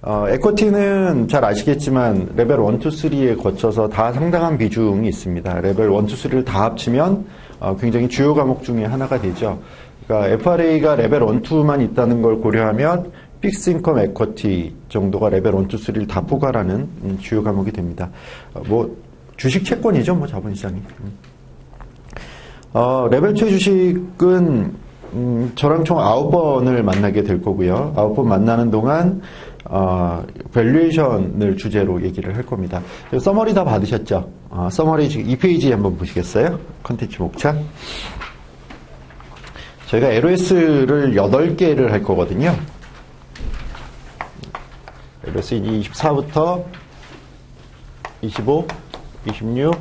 에쿼티는 잘 아시겠지만 레벨 1, 2, 3에 거쳐서 다 상당한 비중이 있습니다. 레벨 1, 2, 3를 다 합치면 굉장히 주요 과목 중에 하나가 되죠. 그러니까 FRA가 레벨 1, 2만 있다는 걸 고려하면 픽스 인컴 에쿼티 정도가 레벨 1, 2, 3를 다 포괄하는 주요 과목이 됩니다. 주식 채권이죠, 자본시장이. 레벨 2의 주식은 저랑 총 9번을 만나게 될 거고요. 9번 만나는 동안 밸류에이션을 주제로 얘기를 할 겁니다. 서머리 다 받으셨죠? 서머리 지금 2페이지 한번 보시겠어요? 컨텐츠 목차. 저희가 LOS를 8개를 할 거거든요. LOS 24부터 25, 26,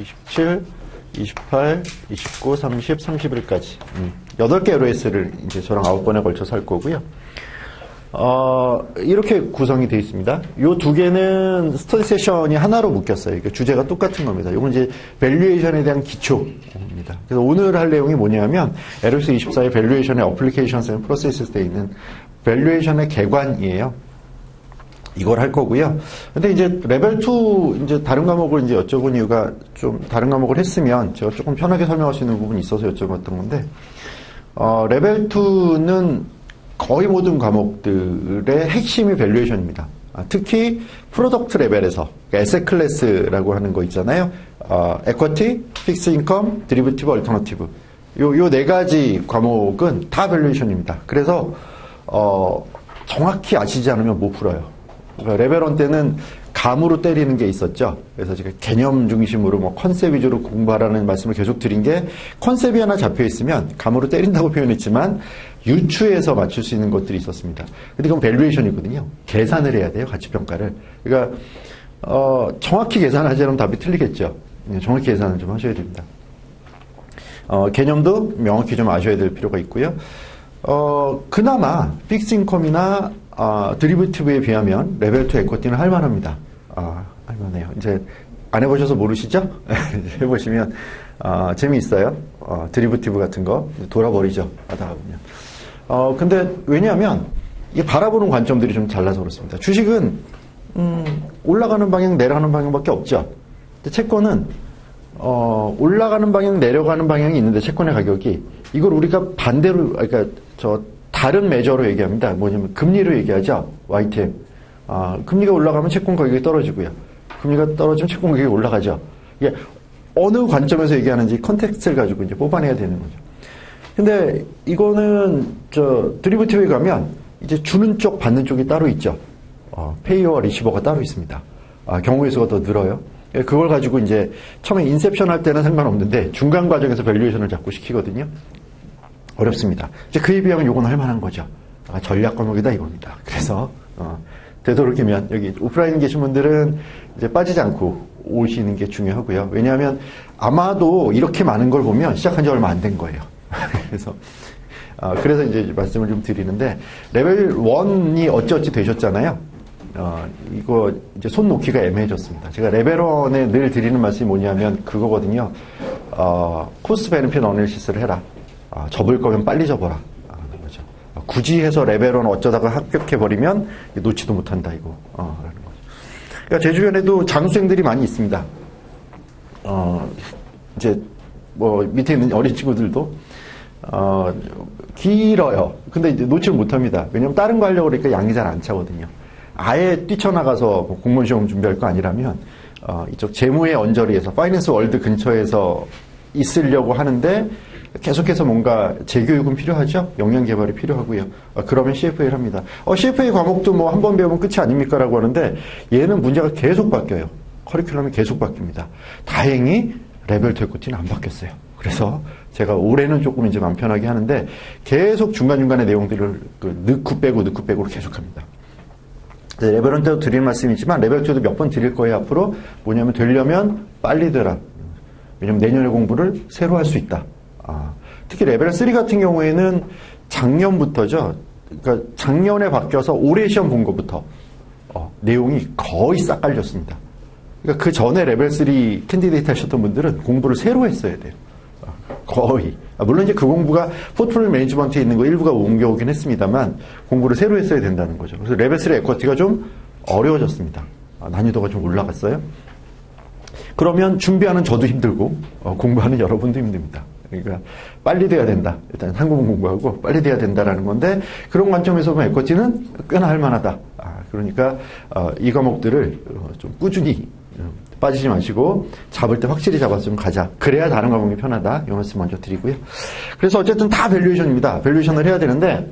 27, 28, 29, 30, 31까지 8개 LOS를 이제 저랑 9번에 걸쳐서 할 거고요. 이렇게 구성이 되어 있습니다. 요 두 개는 스터디 세션이 하나로 묶였어요. 그러니까 주제가 똑같은 겁니다. 이건 이제 밸류에이션에 대한 기초입니다. 그래서 오늘 할 내용이 뭐냐면 LOS 24의 밸류에이션의 어플리케이션스 앤 프로세스에 되어 있는 밸류에이션의 개관이에요. 이걸 할 거고요. 근데 이제 레벨 2 이제 다른 과목을 이제 여쭤본 이유가 좀 다른 과목을 했으면 제가 조금 편하게 설명할 수 있는 부분이 있어서 여쭤봤던 건데, 레벨 2는 거의 모든 과목들의 핵심이 밸류에이션입니다. 특히 프로덕트 레벨에서 그러니까 에셋 클래스라고 하는 거 있잖아요. 에쿼티, 픽스 인컴, 드리버티브, 얼터너티브. 요 네 가지 과목은 다 밸류에이션입니다. 그래서 정확히 아시지 않으면 못 풀어요. 그러니까 레벨 1 때는 감으로 때리는 게 있었죠. 그래서 제가 개념 중심으로 컨셉 위주로 공부하라는 말씀을 계속 드린 게, 컨셉이 하나 잡혀 있으면 감으로 때린다고 표현했지만 유추해서 맞출 수 있는 것들이 있었습니다. 근데 그건 밸류에이션이거든요. 계산을 해야 돼요, 가치평가를. 그러니까 정확히 계산하지 않으면 답이 틀리겠죠. 정확히 계산을 좀 하셔야 됩니다. 개념도 명확히 좀 아셔야 될 필요가 있고요. 그나마 픽스 인컴이나 드리버티브에 비하면 레벨 2 에쿼티는 할만합니다. 할만해요. 이제 안 해보셔서 모르시죠? 해보시면 재미있어요. 드리버티브 같은 거 돌아버리죠, 하다가 보면. 근데 왜냐하면 이게 바라보는 관점들이 좀 달라서 그렇습니다. 주식은 올라가는 방향, 내려가는 방향밖에 없죠. 근데 채권은 올라가는 방향, 내려가는 방향이 있는데, 채권의 가격이, 이걸 우리가 반대로, 그러니까 다른 매저로 얘기합니다. 뭐냐면 금리로 얘기하죠. YTM. 금리가 올라가면 채권 가격이 떨어지고요. 금리가 떨어지면 채권 가격이 올라가죠. 이게 어느 관점에서 얘기하는지 컨텍스트를 가지고 이제 뽑아내야 되는 거죠. 근데 이거는 드리버티브에 가면 이제 주는 쪽, 받는 쪽이 따로 있죠. 페이어와 리시버가 따로 있습니다. 경우의 수가 더 늘어요. 그걸 가지고 이제 처음에 인셉션 할 때는 상관없는데 중간 과정에서 밸류에이션을 자꾸 시키거든요. 어렵습니다. 이제 그에 비하면 요건 할 만한 거죠. 전략 과목이다 이겁니다. 그래서 되도록이면 여기 오프라인 계신 분들은 이제 빠지지 않고 오시는 게 중요하고요. 왜냐하면 아마도 이렇게 많은 걸 보면 시작한 지 얼마 안 된 거예요. 그래서 이제 말씀을 좀 드리는데, 레벨 1이 어찌어찌 되셨잖아요. 이거 이제 손 놓기가 애매해졌습니다. 제가 레벨 1에 늘 드리는 말씀이 뭐냐면 그거거든요. 코스트 베네핏 어널리시스를 해라. 접을 거면 빨리 접어라. 거죠. 굳이 해서 레벨 1 어쩌다가 합격해버리면 놓지도 못한다, 이거. 라는 거죠. 그러니까 제 주변에도 장수생들이 많이 있습니다. 이제, 밑에 있는 어린 친구들도, 길어요. 근데 이제 놓지를 못합니다. 왜냐면 다른 거 하려고 그러니까 양이 잘 안 차거든요. 아예 뛰쳐나가서 공무원 시험 준비할 거 아니라면, 이쪽 재무의 언저리에서, 파이낸스 월드 근처에서 있으려고 하는데, 계속해서 뭔가 재교육은 필요하죠. 역량 개발이 필요하고요. 그러면 CFA를 합니다. CFA 과목도 한 번 배우면 끝이 아닙니까? 라고 하는데, 얘는 문제가 계속 바뀌어요. 커리큘럼이 계속 바뀝니다. 다행히 레벨 2 에쿼티는 안 바뀌었어요. 그래서 제가 올해는 조금 이제 마음 편하게 하는데, 계속 중간중간에 내용들을 넣고 빼고로 계속 합니다. 레벨 1 때도 드릴 말씀이지만, 레벨 2도 몇 번 드릴 거예요, 앞으로. 뭐냐면, 되려면 빨리 되라. 왜냐면 내년에 공부를 새로 할 수 있다. 특히 레벨 3 같은 경우에는 작년부터죠. 그러니까 작년에 바뀌어서 올해 시험 본 것부터 내용이 거의 싹 깔렸습니다. 그러니까 그 전에 레벨 3 캔디데이트 하셨던 분들은 공부를 새로 했어야 돼요. 거의. 물론 이제 그 공부가 포트폴리오 매니지먼트에 있는 거 일부가 옮겨오긴 했습니다만 공부를 새로 했어야 된다는 거죠. 그래서 레벨 3 에쿼티가 좀 어려워졌습니다. 난이도가 좀 올라갔어요. 그러면 준비하는 저도 힘들고 공부하는 여러분도 힘듭니다. 그러니까 빨리 돼야 된다. 일단 한국어 공부하고 빨리 돼야 된다라는 건데 그런 관점에서 보면 에쿼티는 꽤나 할만하다. 그러니까 이 과목들을 좀 꾸준히 빠지지 마시고 잡을 때 확실히 잡아서 좀 가자. 그래야 다른 과목이 편하다. 이 말씀 먼저 드리고요. 그래서 어쨌든 다 밸류에이션입니다. 밸류에이션을 해야 되는데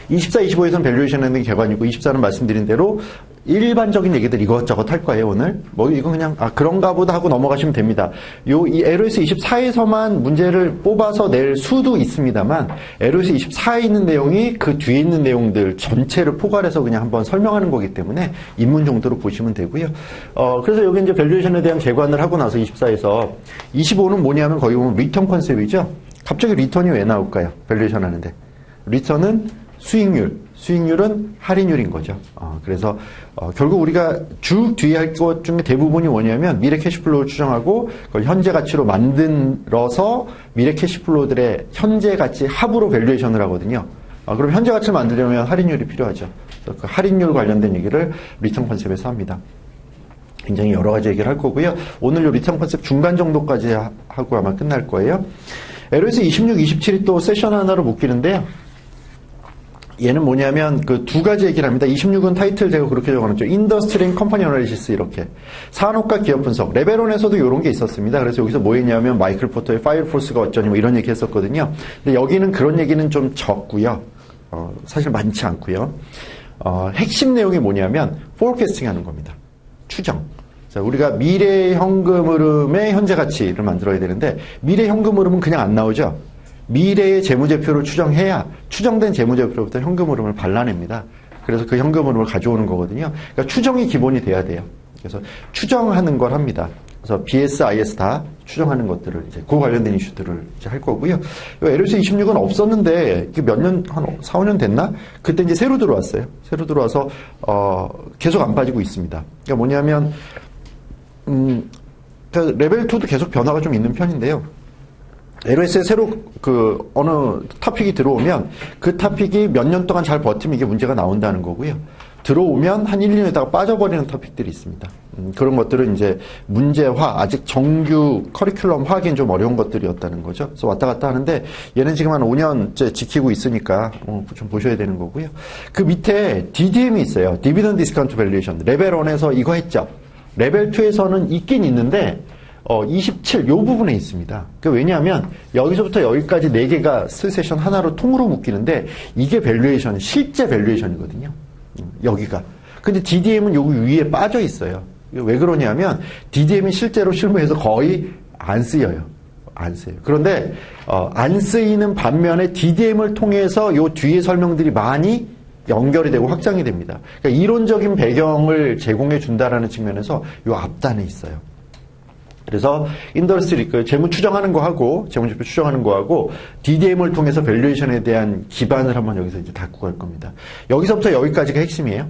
24, 25에서는 밸류에이션 하는 게 개관이고 24는 말씀드린 대로 일반적인 얘기들 이것저것 할 거예요, 오늘. 이건 그냥, 그런가 보다 하고 넘어가시면 됩니다. 이 LOS 24에서만 문제를 뽑아서 낼 수도 있습니다만, LOS 24에 있는 내용이 그 뒤에 있는 내용들 전체를 포괄해서 그냥 한번 설명하는 거기 때문에 입문 정도로 보시면 되고요. 그래서 여기 이제 밸류에이션에 대한 개관을 하고 나서 24에서 25는 뭐냐면 거기 보면 리턴 컨셉이죠. 갑자기 리턴이 왜 나올까요? 밸류에이션 하는데. 리턴은 수익률은 할인율인 거죠. 그래서 결국 우리가 쭉 뒤에 할 것 중에 대부분이 뭐냐면 미래 캐시플로우를 추정하고 그걸 현재 가치로 만들어서 미래 캐시플로우들의 현재 가치 합으로 밸류에이션을 하거든요. 그럼 현재 가치를 만들려면 할인율이 필요하죠. 그래서 그 할인율 관련된 얘기를 리턴 컨셉에서 합니다. 굉장히 여러 가지 얘기를 할 거고요. 오늘 요 리턴 컨셉 중간 정도까지 하고 아마 끝날 거예요. LOS 26, 27이 또 세션 하나로 묶이는데요. 얘는 뭐냐면 그 두 가지 얘기를 합니다. 26은 타이틀 제가 그렇게 적어놨죠. 인더스트리 앤 컴퍼니 어널리시스 이렇게. 산업과 기업 분석. 레벨 1에서도 이런 게 있었습니다. 그래서 여기서 뭐 했냐면 마이클 포터의 파이어포스가 어쩌니 뭐 이런 얘기 했었거든요. 근데 여기는 그런 얘기는 좀 적고요. 사실 많지 않고요. 핵심 내용이 뭐냐면 포캐스팅 하는 겁니다. 추정. 자, 우리가 미래 현금 흐름의 현재 가치를 만들어야 되는데 미래 현금 흐름은 그냥 안 나오죠. 미래의 재무제표를 추정해야 추정된 재무제표로부터 현금 흐름을 발라냅니다. 그래서 그 현금 흐름을 가져오는 거거든요. 그러니까 추정이 기본이 돼야 돼요. 그래서 추정하는 걸 합니다. 그래서 BS, IS 다 추정하는 것들을 이제 그 관련된 이슈들을 이제 할 거고요. LOS 26은 없었는데 몇 년, 한 4, 5년 됐나? 그때 이제 새로 들어왔어요. 새로 들어와서 계속 안 빠지고 있습니다. 그러니까 뭐냐면 그러니까 레벨 2도 계속 변화가 좀 있는 편인데요. LOS에 새로 어느 토픽이 들어오면 그 토픽이 몇 년 동안 잘 버티면 이게 문제가 나온다는 거고요. 들어오면 한 1, 2년에다가 빠져버리는 토픽들이 있습니다. 그런 것들은 이제 문제화, 아직 정규 커리큘럼 화하기엔 좀 어려운 것들이었다는 거죠. 그래서 왔다 갔다 하는데 얘는 지금 한 5년째 지키고 있으니까 좀 보셔야 되는 거고요. 그 밑에 DDM이 있어요. 디비던드 디스카운트 밸류에이션. 레벨 1에서 이거 했죠. 레벨 2에서는 있긴 있는데 27, 요 부분에 있습니다. 왜냐하면, 여기서부터 여기까지 4개가 스세션 하나로 통으로 묶이는데, 이게 밸류에이션, 실제 밸류에이션이거든요. 여기가. 근데 DDM은 여기 위에 빠져 있어요. 왜 그러냐면, DDM이 실제로 실무에서 거의 안 쓰여요. 안 쓰여요. 그런데, 안 쓰이는 반면에 DDM을 통해서 요 뒤에 설명들이 많이 연결이 되고 확장이 됩니다. 그러니까 이론적인 배경을 제공해 준다라는 측면에서 요 앞단에 있어요. 그래서 인더스트리 재무 추정하는 거 하고 재무제표 추정하는 거 하고 DDM을 통해서 밸류에이션에 대한 기반을 한번 여기서 이제 닦고 갈 겁니다. 여기서부터 여기까지가 핵심이에요.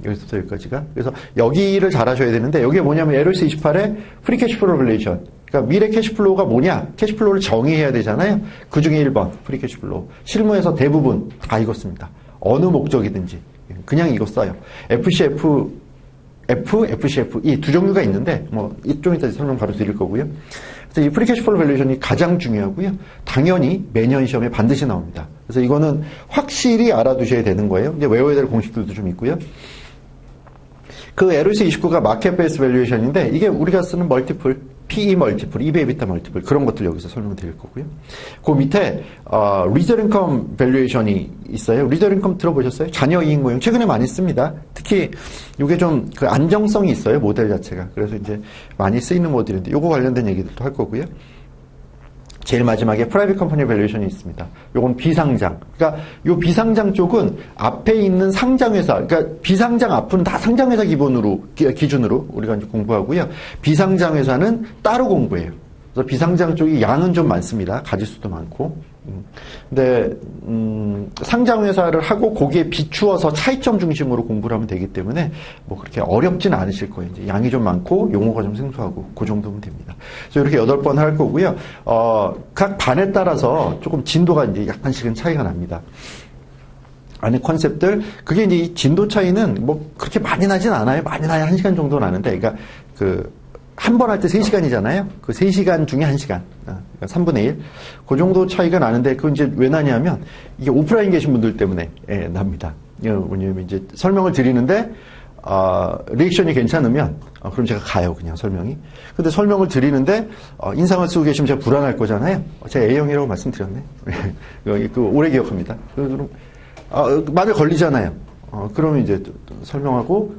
여기서부터 여기까지가. 그래서 여기를 잘 하셔야 되는데 여기에 뭐냐면 LOS 28의 프리 캐시플로우 밸류에이션. 그러니까 미래 캐시플로우가 뭐냐? 캐시플로우를 정의해야 되잖아요. 그 중에 1번 프리 캐시플로우. 실무에서 대부분 다 이거 씁니다. 어느 목적이든지 그냥 이거 써요. FCF FCF 이 두 종류가 있는데 좀 이따 설명 바로 드릴 거고요. 그래서 이 프리 캐시플로우 밸류에이션이 가장 중요하고요. 당연히 매년 시험에 반드시 나옵니다. 그래서 이거는 확실히 알아두셔야 되는 거예요. 이제 외워야 될 공식들도 좀 있고요. 그 LOS 29가 마켓 베이스 밸류에이션인데 이게 우리가 쓰는 멀티플, PE 멀티플, EV/EBITDA 멀티플 그런 것들 여기서 설명드릴 거고요. 그 밑에 리저 인컴 밸류에이션이 있어요. 리저 인컴 들어보셨어요? 자녀 이익 모형 최근에 많이 씁니다. 특히 이게 좀 그 안정성이 있어요. 모델 자체가. 그래서 이제 많이 쓰이는 모델인데 요거 관련된 얘기들도 할 거고요. 제일 마지막에 프라이빗 컴퍼니 밸류에이션이 있습니다. 요건 비상장. 그러니까 요 비상장 쪽은 앞에 있는 상장회사, 그러니까 비상장 앞은 다 상장회사 기준으로 우리가 이제 공부하고요. 비상장 회사는 따로 공부해요. 그래서 비상장 쪽이 양은 좀 많습니다. 가지수도 많고. 근데 상장회사를 하고 거기에 비추어서 차이점 중심으로 공부를 하면 되기 때문에 뭐 그렇게 어렵진 않으실 거예요. 이제 양이 좀 많고 용어가 좀 생소하고 그 정도면 됩니다. 그래서 이렇게 8번 할 거고요. 각 반에 따라서 조금 진도가 이제 약간씩은 차이가 납니다. 안에 컨셉들, 그게 이제 이 진도 차이는 뭐 그렇게 많이 나진 않아요. 많이 나야 1시간 정도 나는데, 그러니까 한 번 할 때 3시간이잖아요. 그 3시간 중에 1시간. 그러니까 3분의 1. 그 정도 차이가 나는데, 그건 이제 왜 나냐면, 이게 오프라인 계신 분들 때문에, 납니다. 왜냐면 이제 설명을 드리는데, 리액션이 괜찮으면, 그럼 제가 가요, 그냥 설명이. 근데 설명을 드리는데, 인상을 쓰고 계시면 제가 불안할 거잖아요. 제가 A형이라고 말씀드렸네. 오래 기억합니다. 그럼, 말에 걸리잖아요. 그러면 이제 설명하고,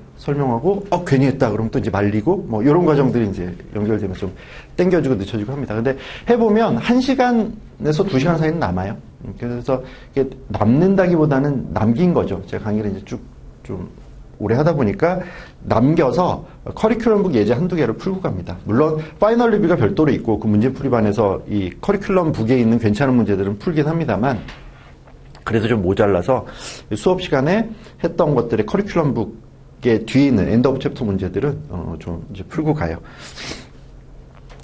괜히 했다. 그러면 또 이제 말리고, 뭐, 요런 과정들이 이제 연결되면 좀 땡겨주고 늦춰주고 합니다. 근데 해보면 1시간에서 2시간 사이는 남아요. 그래서 이게 남는다기보다는 남긴 거죠. 제가 강의를 이제 쭉 좀 오래 하다 보니까 남겨서 커리큘럼북 예제 한두 개를 풀고 갑니다. 물론 파이널 리뷰가 별도로 있고 그 문제풀이반에서 이 커리큘럼북에 있는 괜찮은 문제들은 풀긴 합니다만 그래도 좀 모자라서 수업 시간에 했던 것들의 커리큘럼북의 뒤에 있는 엔드 오브 챕터 문제들은 좀 이제 풀고 가요.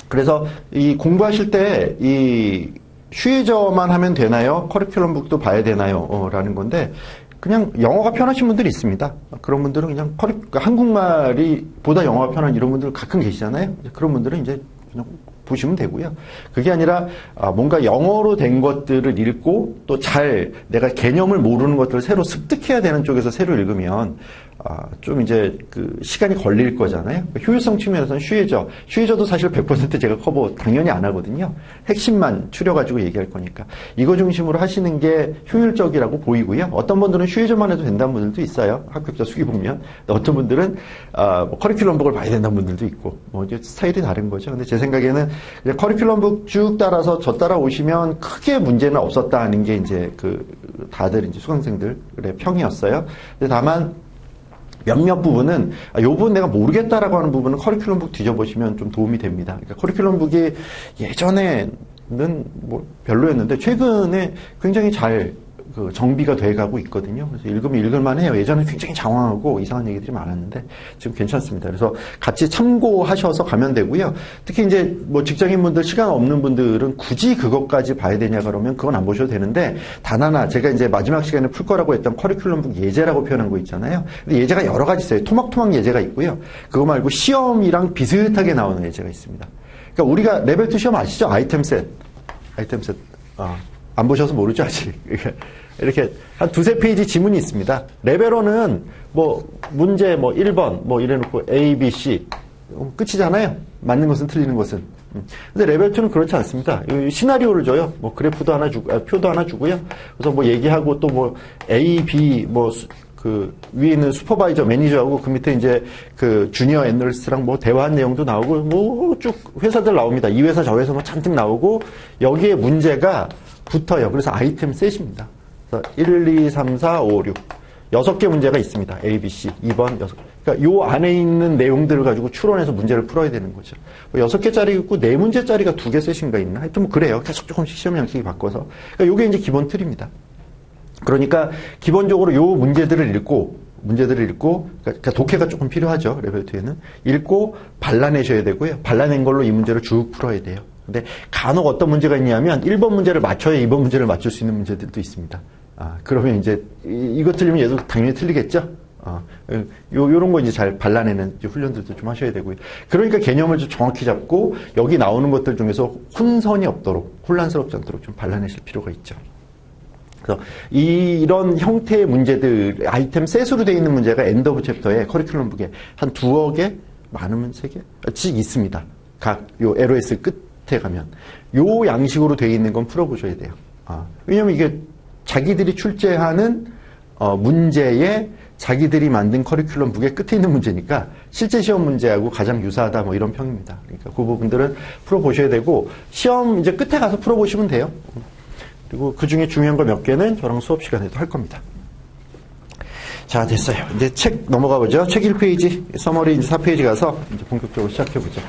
그래서 이 공부하실 때 이 슈이저만 하면 되나요? 커리큘럼북도 봐야 되나요? 라는 건데 그냥 영어가 편하신 분들이 있습니다. 그런 분들은 그냥 한국말이 보다 영어가 편한 이런 분들 가끔 계시잖아요. 그런 분들은 이제 그냥 보시면 되고요. 그게 아니라 뭔가 영어로 된 것들을 읽고 또 잘 내가 개념을 모르는 것들을 새로 습득해야 되는 쪽에서 새로 읽으면 좀 이제 그 시간이 걸릴 거잖아요. 효율성 측면에서는 슈이저도 사실 100% 제가 커버 당연히 안 하거든요. 핵심만 추려가지고 얘기할 거니까. 이거 중심으로 하시는 게 효율적이라고 보이고요. 어떤 분들은 슈이저만 해도 된다는 분들도 있어요. 합격자 수기 보면. 어떤 분들은 뭐 커리큘럼북을 봐야 된다는 분들도 있고. 뭐 이제 스타일이 다른 거죠. 근데 제 생각에는 커리큘럼북 쭉 따라서 저 따라오시면 크게 문제는 없었다 하는 게 이제 다들 이제 수강생들의 평이었어요. 근데 다만 몇몇 부분은 이 부분 내가 모르겠다라고 하는 부분은 커리큘럼북 뒤져보시면 좀 도움이 됩니다. 그러니까 커리큘럼북이 예전에는 뭐 별로였는데 최근에 굉장히 잘 정비가 돼가고 있거든요. 그래서 읽으면 읽을만 해요. 예전에 굉장히 장황하고 이상한 얘기들이 많았는데 지금 괜찮습니다. 그래서 같이 참고하셔서 가면 되고요. 특히 이제 뭐 직장인분들 시간 없는 분들은 굳이 그것까지 봐야 되냐 그러면 그건 안 보셔도 되는데 단 하나 제가 이제 마지막 시간에 풀 거라고 했던 커리큘럼북 예제라고 표현한 거 있잖아요. 근데 예제가 여러 가지 있어요. 토막토막 예제가 있고요. 그거 말고 시험이랑 비슷하게 나오는 예제가 있습니다. 그러니까 우리가 레벨 2 시험 아시죠? 아이템셋. 안 보셔서 모르죠, 아직. 이렇게 한 2-3페이지 지문이 있습니다. 레벨 1은 뭐 문제 뭐 1번 뭐 이래놓고 A, B, C 끝이잖아요. 맞는 것은 틀리는 것은. 근데 레벨 2는 그렇지 않습니다. 시나리오를 줘요. 뭐 그래프도 하나 주고 표도 하나 주고요. 그래서 뭐 얘기하고 또 뭐 A, B 뭐 그 위에 있는 슈퍼바이저 매니저하고 그 밑에 이제 그 주니어 애널리스트랑 뭐 대화한 내용도 나오고 뭐 쭉 회사들 나옵니다. 이 회사 저 회사 뭐 잔뜩 나오고 여기에 문제가 붙어요. 그래서 아이템 셋입니다. 1, 2, 3, 4, 5, 6. 6개 문제가 있습니다. A, B, C, 2번, 6. 그러니까 요 안에 있는 내용들을 가지고 추론해서 문제를 풀어야 되는 거죠. 6개짜리 있고 4문제짜리가 2개 셋인가 있나? 하여튼 뭐 그래요. 계속 조금씩 시험 양식이 바꿔서. 그러니까 요게 이제 기본 틀입니다. 그러니까 기본적으로 요 문제들을 읽고, 그러니까 독해가 조금 필요하죠. 레벨 2에는. 읽고 발라내셔야 되고요. 발라낸 걸로 이 문제를 쭉 풀어야 돼요. 근데 간혹 어떤 문제가 있냐면 1번 문제를 맞춰야 2번 문제를 맞출 수 있는 문제들도 있습니다. 그러면 이제 이거 틀리면 얘도 당연히 틀리겠죠? 요런 거 이제 잘 발라내는 이제 훈련들도 좀 하셔야 되고요. 그러니까 개념을 좀 정확히 잡고 여기 나오는 것들 중에서 혼선이 없도록, 혼란스럽지 않도록 좀 발라내실 필요가 있죠. 그래서 이런 형태의 문제들, 아이템 셋으로 되어 있는 문제가 엔드 오브 챕터에 커리큘럼북에 한 2개, 많으면 3개씩 있습니다. 각 요 LOS 끝에 가면. 요 양식으로 되어 있는 건 풀어보셔야 돼요. 왜냐면 이게 자기들이 출제하는 문제에 자기들이 만든 커리큘럼북의 끝에 있는 문제니까 실제 시험 문제하고 가장 유사하다 뭐 이런 평입니다. 그러니까 그 부분들은 풀어보셔야 되고 시험 이제 끝에 가서 풀어보시면 돼요. 그리고 그 중에 중요한 거 몇 개는 저랑 수업 시간에도 할 겁니다. 자, 됐어요. 이제 책 넘어가 보죠. 책 1페이지, 서머리 이제 4페이지 가서 이제 본격적으로 시작해 보죠.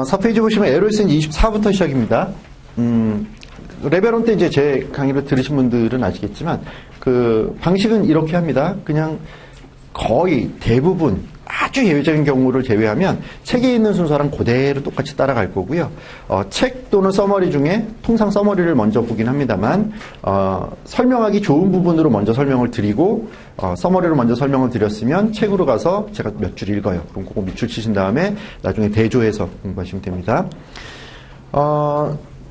4페이지 보시면 LOS는 24부터 시작입니다. 레벨 1 때 이제 제 강의를 들으신 분들은 아시겠지만, 그 방식은 이렇게 합니다. 그냥 거의 대부분 아주 예외적인 경우를 제외하면 책에 있는 순서랑 그대로 똑같이 따라갈 거고요. 책 또는 서머리 중에 통상 서머리를 먼저 보긴 합니다만, 설명하기 좋은 부분으로 먼저 설명을 드리고, 서머리로 먼저 설명을 드렸으면 책으로 가서 제가 몇 줄 읽어요. 그럼 그거 밑줄 치신 다음에 나중에 대조해서 공부하시면 됩니다.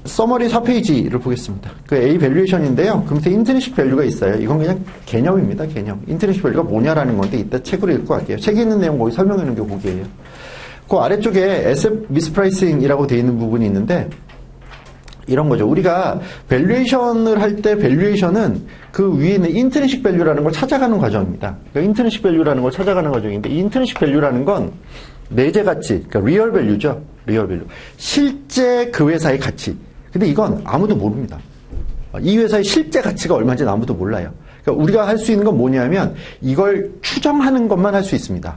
서머리 4페이지를 보겠습니다. 그 A 밸류에이션인데요. 그 밑에 인트리식 밸류가 있어요. 이건 그냥 개념입니다. 개념. 인트리식 밸류가 뭐냐라는 건데 이따 책으로 읽고 갈게요. 책에 있는 내용 거기 설명해 놓은 게 거기에요. 그 아래쪽에 에셋 미스프라이싱이라고 되어 있는 부분이 있는데 이런 거죠. 우리가 밸류에이션을 할 때 밸류에이션은 그 위에 있는 인트리식 밸류라는 걸 찾아가는 과정입니다. 그러니까 인트리식 밸류라는 걸 찾아가는 과정인데 이 인트리식 밸류라는 건 내재 가치, 그러니까 리얼 밸류죠. 리얼 밸류. 실제 그 회사의 가치. 근데 이건 아무도 모릅니다. 이 회사의 실제 가치가 얼마인지는 아무도 몰라요. 그러니까 우리가 할 수 있는 건 뭐냐면 이걸 추정하는 것만 할 수 있습니다.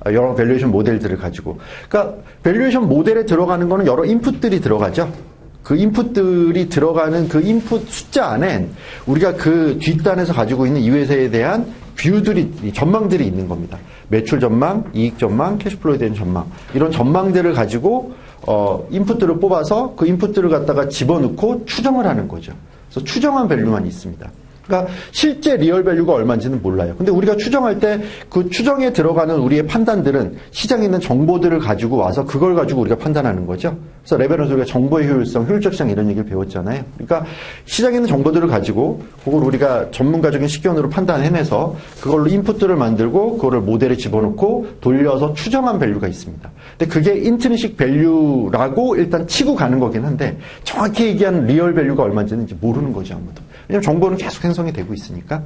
여러 밸류에이션 모델들을 가지고. 그러니까 밸류에이션 모델에 들어가는 거는 여러 인풋들이 들어가죠. 그 인풋들이 들어가는 그 인풋 숫자 안엔 우리가 그 뒷단에서 가지고 있는 이 회사에 대한 뷰들이, 전망들이 있는 겁니다. 매출 전망, 이익 전망, 캐시플로우에 대한 전망. 이런 전망들을 가지고 인풋들을 뽑아서 그 인풋들을 갖다가 집어넣고 추정을 하는 거죠. 그래서 추정한 밸류만 있습니다. 그러니까 실제 리얼 밸류가 얼마인지는 몰라요. 근데 우리가 추정할 때 그 추정에 들어가는 우리의 판단들은 시장에 있는 정보들을 가지고 와서 그걸 가지고 우리가 판단하는 거죠. 그래서 레벨에서 우리가 정보의 효율성, 효율적 시장 이런 얘기를 배웠잖아요. 그러니까 시장에 있는 정보들을 가지고 그걸 우리가 전문가적인 식견으로 판단해내서 그걸로 인풋들을 만들고 그거를 모델에 집어넣고 돌려서 추정한 밸류가 있습니다. 근데 그게 인트리식 밸류라고 일단 치고 가는 거긴 한데 정확히 얘기하는 리얼 밸류가 얼마인지는 이제 모르는 거죠, 아무도. 왜냐면 정보는 계속 생성이 되고 있으니까.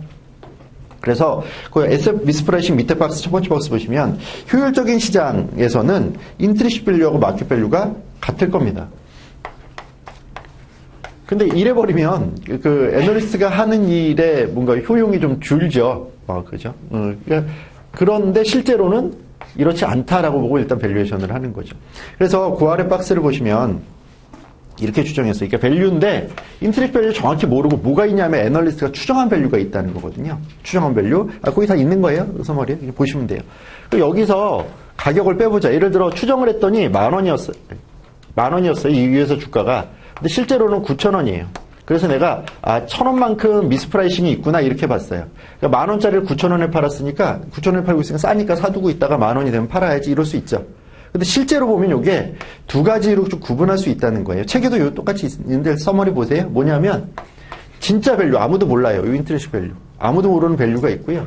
그래서 그 에셋 미스프라이싱 밑에 박스, 첫 번째 박스 보시면 효율적인 시장에서는 인트리식 밸류하고 마켓 밸류가 같을 겁니다. 근데 이래버리면 그 애널리스트가 하는 일에 뭔가 효용이 좀 줄죠. 그죠? 그런데 실제로는 이렇지 않다라고 보고 일단 밸류에이션을 하는 거죠. 그래서 그 아래 박스를 보시면 이렇게 추정했어요. 그러니까 밸류인데 인트리식 밸류 정확히 모르고 뭐가 있냐면 애널리스트가 추정한 밸류가 있다는 거거든요. 추정한 밸류. 거기 다 있는 거예요. 서머리에. 보시면 돼요. 여기서 가격을 빼보자. 예를 들어 추정을 했더니 10,000원이었어요. 10,000원이었어요. 이 위에서 주가가. 근데 실제로는 9,000원이에요. 그래서 내가 1,000원만큼 미스프라이싱이 있구나 이렇게 봤어요. 그러니까 10,000원짜리를 9,000원에 팔았으니까 9,000원에 팔고 있으니까 싸니까 사두고 있다가 10,000원이 되면 팔아야지 이럴 수 있죠. 근데 실제로 보면 이게 두 가지로 좀 구분할 수 있다는 거예요. 책에도 요 똑같이 있는데 서머리 보세요. 뭐냐면 진짜 밸류 아무도 몰라요. 요 인트리식 밸류. 아무도 모르는 밸류가 있고요.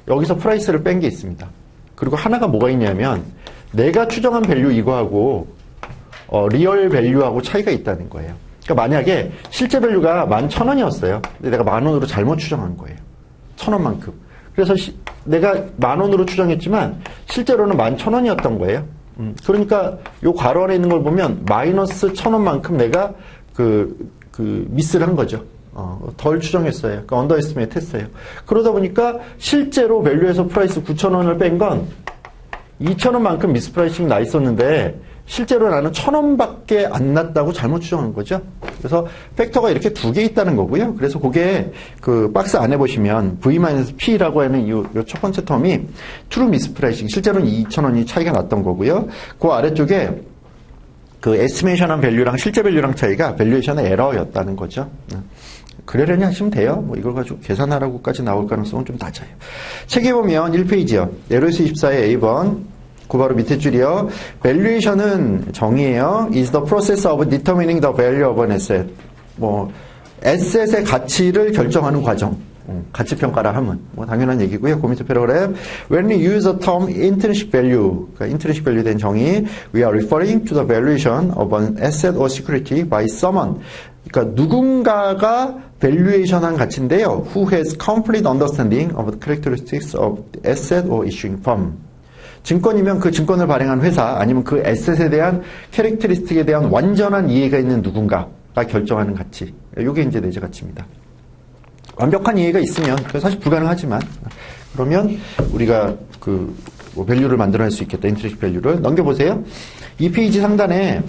여기서 프라이스를 뺀 게 있습니다. 그리고 하나가 뭐가 있냐면 내가 추정한 밸류 이거하고 리얼 밸류하고 차이가 있다는 거예요. 그러니까 만약에 실제 밸류가 11,000원이었어요. 근데 내가 10,000원으로 잘못 추정한 거예요. 1,000원만큼. 그래서 내가 10,000원으로 추정했지만 실제로는 11,000원이었던 거예요. 그러니까 요 괄호 안에 있는 걸 보면 마이너스 1,000원만큼 내가 미스를 한 거죠. 덜 추정했어요. 그러니까 언더에스티메이트 했어요. 그러다 보니까 실제로 밸류에서 프라이스 9,000원을 뺀 건 2,000원만큼 미스프라이싱이 나 있었는데 실제로 나는 1,000원밖에 안 났다고 잘못 추정한 거죠. 그래서 팩터가 이렇게 두 개 있다는 거고요. 그래서 그게 그 박스 안에 보시면 V-P라고 하는 요 첫 번째 텀이 true mispricing, 실제로는 2,000원이 차이가 났던 거고요. 그 아래쪽에 그 에스티메이션한 밸류랑 실제 밸류랑 차이가 밸류에이션의 에러였다는 거죠. 그러려니 하시면 돼요. 뭐 이걸 가지고 계산하라고까지 나올 가능성은 좀 낮아요. 책에 보면 1페이지요. LOS 24의 A번. 그 바로 밑에 줄이요. valuation은 정의예요. is the process of determining the value of an asset. asset의 가치를 결정하는 과정. 가치 평가라 하면 당연한 얘기고요. 그 밑에 패러그램. When we use the term intrinsic value, 그러니까 intrinsic value 된 정의, we are referring to the valuation of an asset or security by someone. 그러니까 누군가가 valuation한 가치인데요. Who has complete understanding of the characteristics of the asset or issuing firm. 증권이면 그 증권을 발행한 회사 아니면 그 에셋에 대한 캐릭터리스틱에 대한 완전한 이해가 있는 누군가가 결정하는 가치. 이게 이제 내재 가치입니다. 완벽한 이해가 있으면 사실 불가능하지만 그러면 우리가 밸류를 만들어낼 수 있겠다. 인트리식 밸류를. 넘겨보세요. 이 페이지 상단에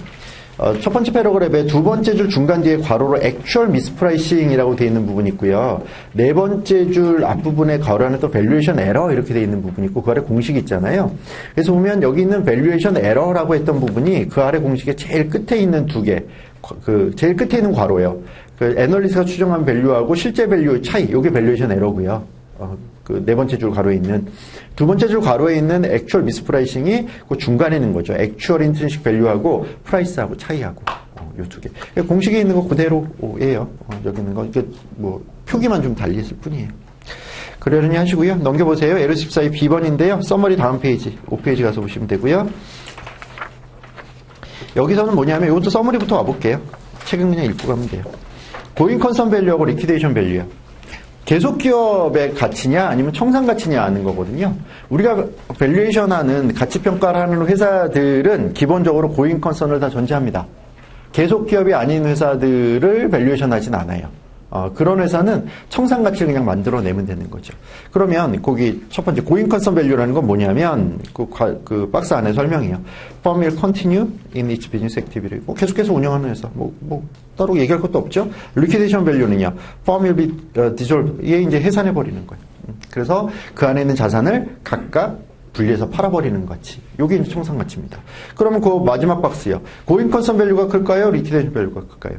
첫 번째 패러그래프의 두 번째 줄 중간 뒤에 괄호로 액츄얼 미스프라이싱이라고 되어 있는 부분이 있고요. 네 번째 줄 앞부분에 괄호 안에 또 밸류에이션 에러 이렇게 되어 있는 부분이 있고 그 아래 공식이 있잖아요. 그래서 보면 여기 있는 밸류에이션 에러라고 했던 부분이 그 아래 공식의 제일 끝에 있는 두 개, 그 제일 끝에 있는 괄호예요. 그 애널리스트가 추정한 밸류하고 실제 밸류의 차이, 이게 밸류에이션 에러고요. 그 네 번째 줄 괄호에 있는 두 번째 줄 괄호에 있는 액츄얼 미스프라이싱이 그 중간에 있는 거죠. 액츄얼 인트리식 밸류하고 프라이스하고 차이하고 요 두 개. 공식에 있는 거 그대로예요. 여기 있는 거 이게 뭐 표기만 좀 달리 있을 뿐이에요. 그러려니 하시고요. 넘겨보세요. L14의 B번인데요. 서머리 다음 페이지 5페이지 가서 보시면 되고요. 여기서는 뭐냐면 이것도 서머리부터 와볼게요. 책은 그냥 읽고 가면 돼요. 고잉 컨선 밸류하고 리퀴데이션 밸류요. 계속 기업의 가치냐 아니면 청산 가치냐 하는 거거든요. 우리가 밸류에이션 하는 가치 평가를 하는 회사들은 기본적으로 고잉 컨선을 다 전제합니다. 계속 기업이 아닌 회사들을 밸류에이션 하진 않아요. 그런 회사는 청산 가치를 그냥 만들어내면 되는 거죠. 그러면 거기 첫 번째 고잉 컨선 밸류라는 건 뭐냐면 그 박스 안에 설명이에요. Firm will continue in its business activity. 계속해서 운영하는 회사. 따로 얘기할 것도 없죠. Liquidation value는요. Firm will be dissolved. 얘 이제 해산해 버리는 거예요. 그래서 그 안에 있는 자산을 각각 분리해서 팔아버리는 가치. 요게 이제 청산 가치입니다. 그러면 그 마지막 박스요. 고잉 컨선 밸류가 클까요? 리퀴데이션 밸류가 클까요?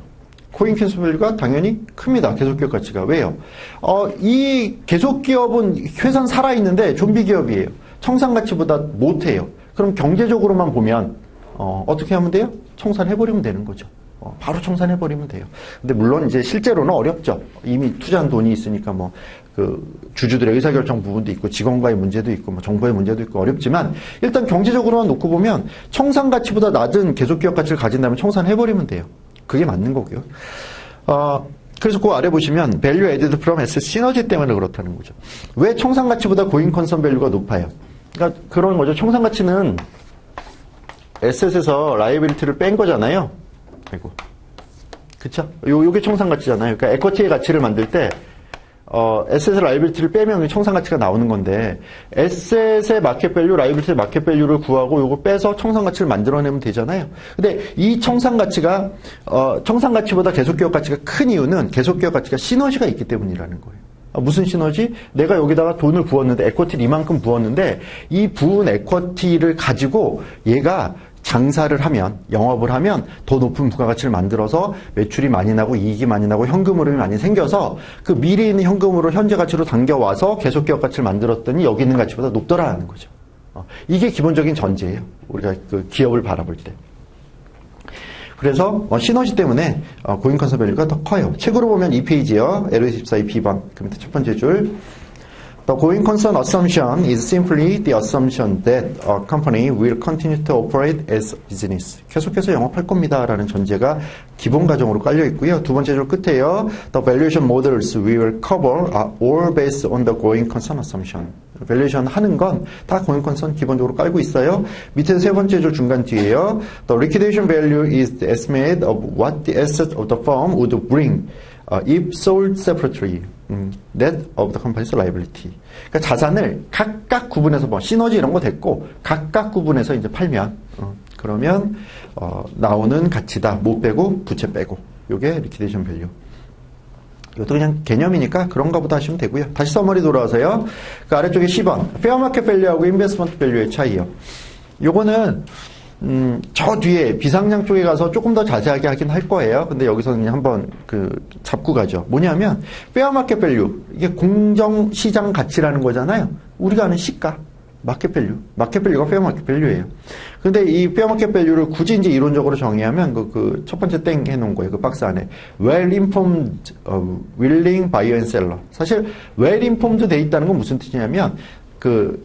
고잉 컨선 밸류가 당연히 큽니다. 계속기업 가치가. 왜요? 이 계속기업은 회사는 살아있는데 좀비 기업이에요. 청산 가치보다 못해요. 그럼 경제적으로만 보면 어떻게 하면 돼요? 청산해버리면 되는 거죠. 바로 청산해버리면 돼요. 근데 물론 이제 실제로는 어렵죠. 이미 투자한 돈이 있으니까 주주들의 의사결정 부분도 있고 직원과의 문제도 있고 정보의 문제도 있고 어렵지만 일단 경제적으로만 놓고 보면 청산 가치보다 낮은 계속기업 가치를 가진다면 청산해버리면 돼요. 그게 맞는 거고요. 그래서 그 아래 보시면 value added from asset 시너지 때문에 그렇다는 거죠. 왜 청산 가치보다 고잉 컨선 밸류가 높아요? 그러니까 그런 거죠. 청산 가치는 에셋에서 라이빌리티를 뺀 거잖아요. 아이고. 그쵸? 요게 청산 가치잖아요. 그러니까 에쿼티의 가치를 만들 때, 에셋의 라이빌리티를 빼면 청산 가치가 나오는 건데, 에셋의 마켓 밸류, 라이빌리티의 마켓 밸류를 구하고 요거 빼서 청산 가치를 만들어내면 되잖아요. 근데 이 청산 가치가, 청산 가치보다 계속기업 가치가 큰 이유는 계속기업 가치가 시너지가 있기 때문이라는 거예요. 무슨 시너지? 내가 여기다가 돈을 부었는데, 에쿼티를 이만큼 부었는데, 이 부은 에쿼티를 가지고 얘가 장사를 하면, 영업을 하면 더 높은 부가가치를 만들어서 매출이 많이 나고 이익이 많이 나고 현금 흐름이 많이 생겨서 그 미리 있는 현금으로 현재 가치로 당겨와서 계속기업 가치를 만들었더니 여기 있는 가치보다 높더라는 거죠. 이게 기본적인 전제예요. 우리가 그 기업을 바라볼 때. 그래서 시너지 때문에 고잉 컨선 밸류가 더 커요. 책으로 보면 이 페이지요. L24의 B번. 그 밑에 첫 번째 줄. The going concern assumption is simply the assumption that a company will continue to operate as business. 계속해서 영업할 겁니다라는 전제가 기본 가정으로 깔려 있고요. 두 번째 줄 끝에요. The valuation models we will cover are all based on the going concern assumption. 밸류에이션 하는 건 다 going concern 기본적으로 깔고 있어요. 밑에 세 번째 줄 중간 뒤에요. The liquidation value is the estimate of what the assets of the firm would bring if sold separately. Net of the company's liability. 그러니까 자산을 각각 구분해서 시너지 이런 거 됐고 각각 구분해서 이제 팔면 그러면 나오는 가치다. 못 빼고 부채 빼고. 요게 리퀴데이션 밸류. 이것도 그냥 개념이니까 그런가 보다 하시면 되고요. 다시 서머리 돌아와서요. 그 아래쪽에 10번. 페어마켓 밸류하고 인베스트먼트 밸류의 차이요. 요거는 저 뒤에 비상장 쪽에 가서 조금 더 자세하게 하긴 할 거예요. 근데 여기서 그냥 한번 잡고 가죠. 뭐냐면 페어마켓 밸류. 이게 공정시장 가치라는 거잖아요. 우리가 아는 시가. 마켓 밸류. 마켓 밸류가 페어마켓 밸류예요. 근데 이 페어마켓 밸류를 굳이 이제 이론적으로 정의하면 그 첫 번째 땡 해놓은 거예요. 그 박스 안에. Well informed, willing buyer and seller. 사실 well informed 돼 있다는 건 무슨 뜻이냐면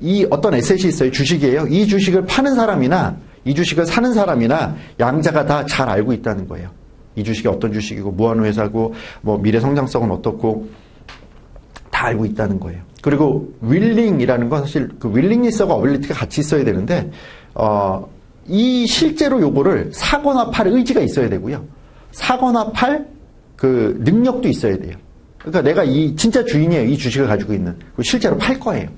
이 어떤 에셋이 있어요. 주식이에요. 이 주식을 파는 사람이나 이 주식을 사는 사람이나 양자가 다 잘 알고 있다는 거예요. 이 주식이 어떤 주식이고 무한 회사고 미래 성장성은 어떻고 다 알고 있다는 거예요. 그리고 willing이라는 건 사실 그 willing니스하고 어빌리티가 같이 있어야 되는데 이 실제로 요거를 사거나 팔 의지가 있어야 되고요. 사거나 팔 그 능력도 있어야 돼요. 그러니까 내가 이 진짜 주인이에요. 이 주식을 가지고 있는. 실제로 팔 거예요.